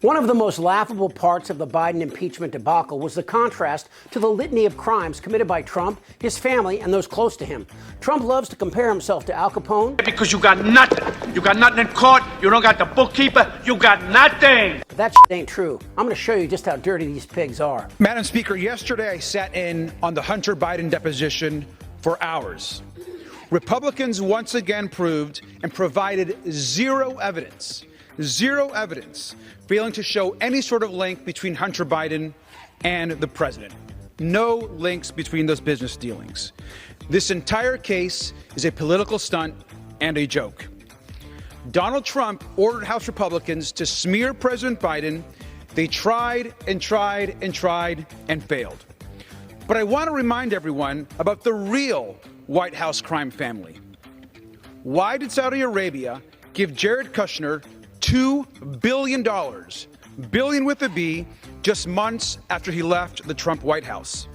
One of the most laughable parts of the Biden impeachment debacle was the contrast to the litany of crimes committed by Trump, his family, and those close to him. Trump loves to compare himself to Al Capone. Because you got nothing. You got nothing in court. You don't got the bookkeeper. You got nothing. But that ain't true. I'm going to show you just how dirty these pigs are. Madam Speaker, yesterday I sat in on the Hunter Biden deposition for hours. Republicans once again proved and provided zero evidence, failing to show any sort of link between Hunter Biden and the president. No links between those business dealings. This entire case is a political stunt and a joke. Donald Trump ordered House Republicans to smear President Biden. They tried and failed. But I want to remind everyone about the real White House crime family. Why did Saudi Arabia give Jared Kushner $2 billion, billion with a B, just months after he left the Trump White House?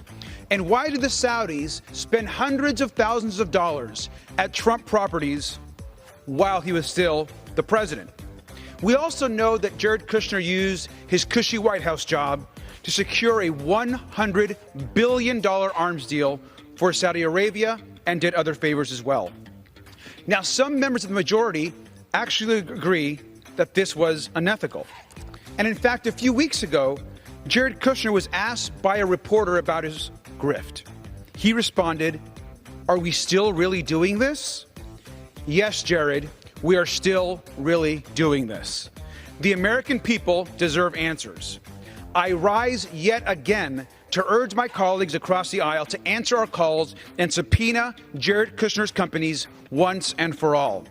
And why did the Saudis spend hundreds of thousands of dollars at Trump properties while he was still the president? We also know that Jared Kushner used his cushy White House job to secure a $100 billion arms deal for Saudi Arabia and did other favors as well. Now, some members of the majority actually agree that this was unethical. And in fact, a few weeks ago, Jared Kushner was asked by a reporter about his grift. He responded, "Are we still really doing this?" Yes, Jared, we are still really doing this. The American people deserve answers. I rise yet again to urge my colleagues across the aisle to answer our calls and subpoena Jared Kushner's companies once and for all.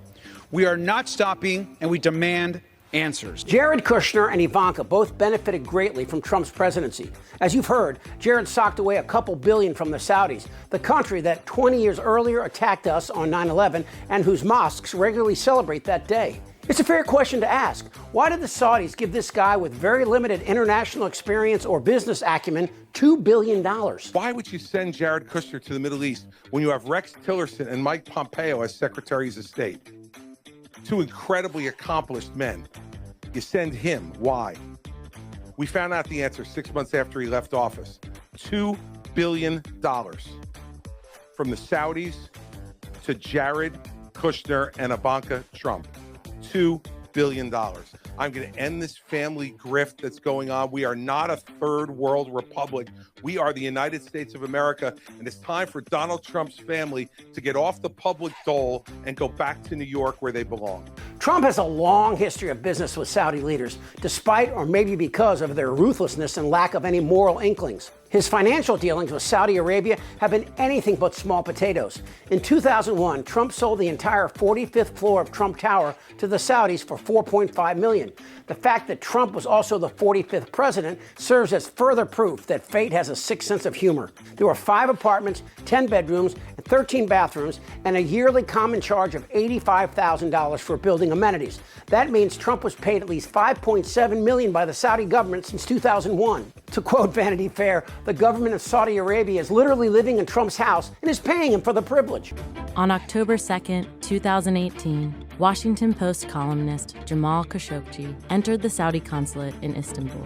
We are not stopping, and we demand answers. Jared Kushner and Ivanka both benefited greatly from Trump's presidency. As you've heard, Jared socked away a couple billion from the Saudis, the country that 20 years earlier attacked us on 9/11 and whose mosques regularly celebrate that day. It's a fair question to ask. Why did the Saudis give this guy with very limited international experience or business acumen $2 billion? Why would you send Jared Kushner to the Middle East when you have Rex Tillerson and Mike Pompeo as secretaries of state? Two incredibly accomplished men. You send him. Why? We found out the answer 6 months after he left office. $2 billion from the Saudis to Jared Kushner and Ivanka Trump. $2 billion. I'm going to end this family grift that's going on. We are not a third world republic. We are the United States of America, and it's time for Donald Trump's family to get off the public dole and go back to New York where they belong. Trump has a long history of business with Saudi leaders, despite or maybe because of their ruthlessness and lack of any moral inklings. His financial dealings with Saudi Arabia have been anything but small potatoes. In 2001, Trump sold the entire 45th floor of Trump Tower to the Saudis for $4.5 million. The fact that Trump was also the 45th president serves as further proof that fate has a sick sense of humor. There were 5 apartments, 10 bedrooms, and 13 bathrooms, and a yearly common charge of $85,000 for building amenities. That means Trump was paid at least $5.7 million by the Saudi government since 2001. To quote Vanity Fair, the government of Saudi Arabia is literally living in Trump's house and is paying him for the privilege. On October 2nd, 2018, Washington Post columnist Jamal Khashoggi entered the Saudi consulate in Istanbul.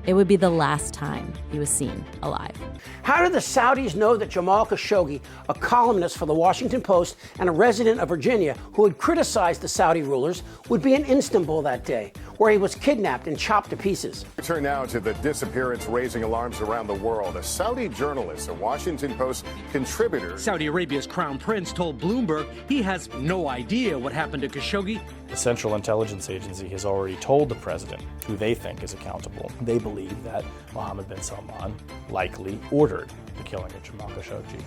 It would be the last time he was seen alive. How did the Saudis know that Jamal Khashoggi, a columnist for the Washington Post and a resident of Virginia who had criticized the Saudi rulers, would be in Istanbul that day, where he was kidnapped and chopped to pieces? We turn now to the disappearance raising alarms around the world. A Saudi journalist, a Washington Post contributor. Saudi Arabia's crown prince told Bloomberg he has no idea what happened to Khashoggi. The Central Intelligence Agency has already told the president who they think is accountable. They believe that Mohammed bin Salman likely ordered the killing of Jamal Khashoggi.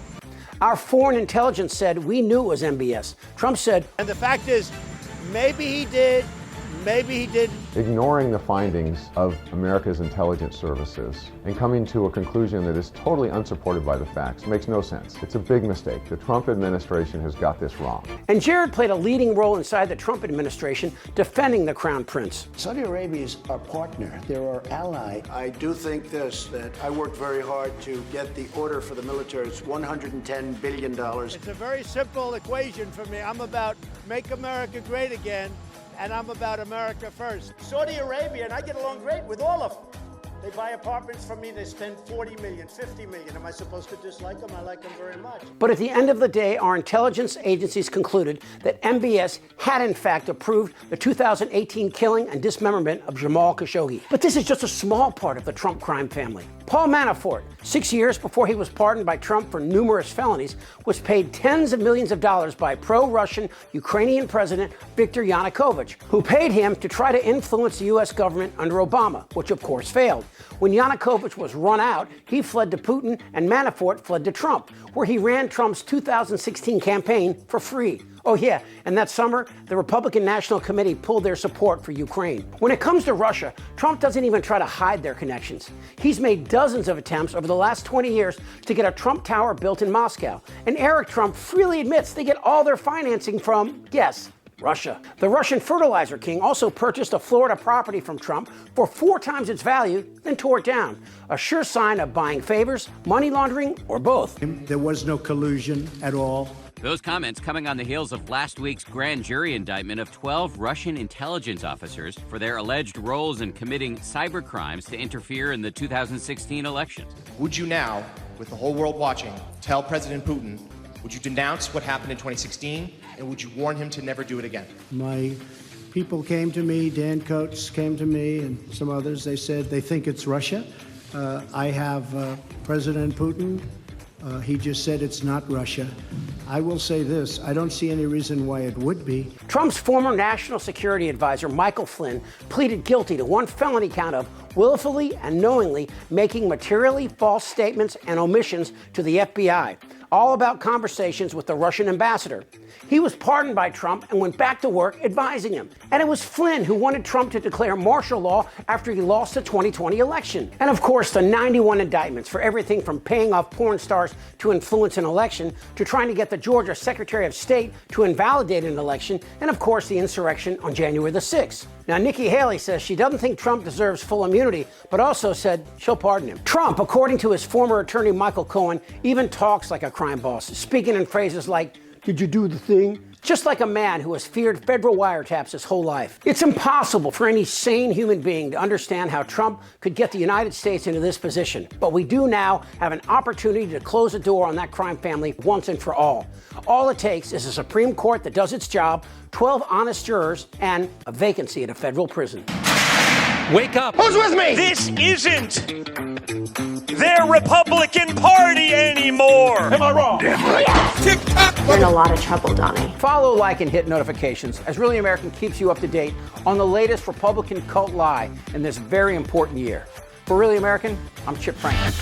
Our foreign intelligence said we knew it was MBS. Trump said, and the fact is, maybe he did, maybe he didn't. Ignoring the findings of America's intelligence services and coming to a conclusion that is totally unsupported by the facts makes no sense. It's a big mistake. The Trump administration has got this wrong. And Jared played a leading role inside the Trump administration defending the crown prince. Saudi Arabia is our partner. They're our ally. I do think this, that I worked very hard to get the order for the military. It's $110 billion. It's a very simple equation for me. I'm about make America great again. and I'm about America first. Saudi Arabia, and I get along great with all of them. They buy apartments from me, they spend $40 million, $50 million. Am I supposed to dislike them? I like them very much. But at the end of the day, our intelligence agencies concluded that MBS had in fact approved the 2018 killing and dismemberment of Jamal Khashoggi. But this is just a small part of the Trump crime family. Paul Manafort, 6 years before he was pardoned by Trump for numerous felonies, was paid tens of millions of dollars by pro-Russian Ukrainian President Viktor Yanukovych, who paid him to try to influence the U.S. government under Obama, which of course failed. When Yanukovych was run out, he fled to Putin, and Manafort fled to Trump, where he ran Trump's 2016 campaign for free. Oh yeah, and that summer, the Republican National Committee pulled their support for Ukraine. When it comes to Russia, Trump doesn't even try to hide their connections. He's made dozens of attempts over the last 20 years to get a Trump Tower built in Moscow. And Eric Trump freely admits they get all their financing from, yes, Russia. The Russian fertilizer king also purchased a Florida property from Trump for 4 times its value, then tore it down. A sure sign of buying favors, money laundering, or both. There was no collusion at all. Those comments coming on the heels of last week's grand jury indictment of 12 Russian intelligence officers for their alleged roles in committing cyber crimes to interfere in the 2016 election. Would you now, with the whole world watching, tell President Putin, would you denounce what happened in 2016, and would you warn him to never do it again? My people came to me, Dan Coates came to me, and some others. They said they think it's Russia. I have President Putin. He just said it's not Russia. I will say this, I don't see any reason why it would be. Trump's former national security advisor, Michael Flynn, pleaded guilty to 1 felony count of willfully and knowingly making materially false statements and omissions to the FBI, all about conversations with the Russian ambassador. He was pardoned by Trump and went back to work advising him. And it was Flynn who wanted Trump to declare martial law after he lost the 2020 election. And of course, the 91 indictments for everything from paying off porn stars to influence an election, to trying to get the Georgia Secretary of State to invalidate an election, and of course the insurrection on January the 6th. Now, Nikki Haley says she doesn't think Trump deserves full immunity, but also said she'll pardon him. Trump, according to his former attorney Michael Cohen, even talks like a crime boss, speaking in phrases like, "Did you do the thing?" Just like a man who has feared federal wiretaps his whole life. It's impossible for any sane human being to understand how Trump could get the United States into this position. But we do now have an opportunity to close the door on that crime family once and for all. All it takes is a Supreme Court that does its job, 12 honest jurors, and a vacancy at a federal prison. Wake up! Who's with me? This isn't their Republican Party anymore. Am I wrong? Damn right. Tick-tock. You're in a lot of trouble, Donnie. Follow, like, and hit notifications as Really American keeps you up to date on the latest Republican cult lie in this very important year. For Really American, I'm Chip Franklin.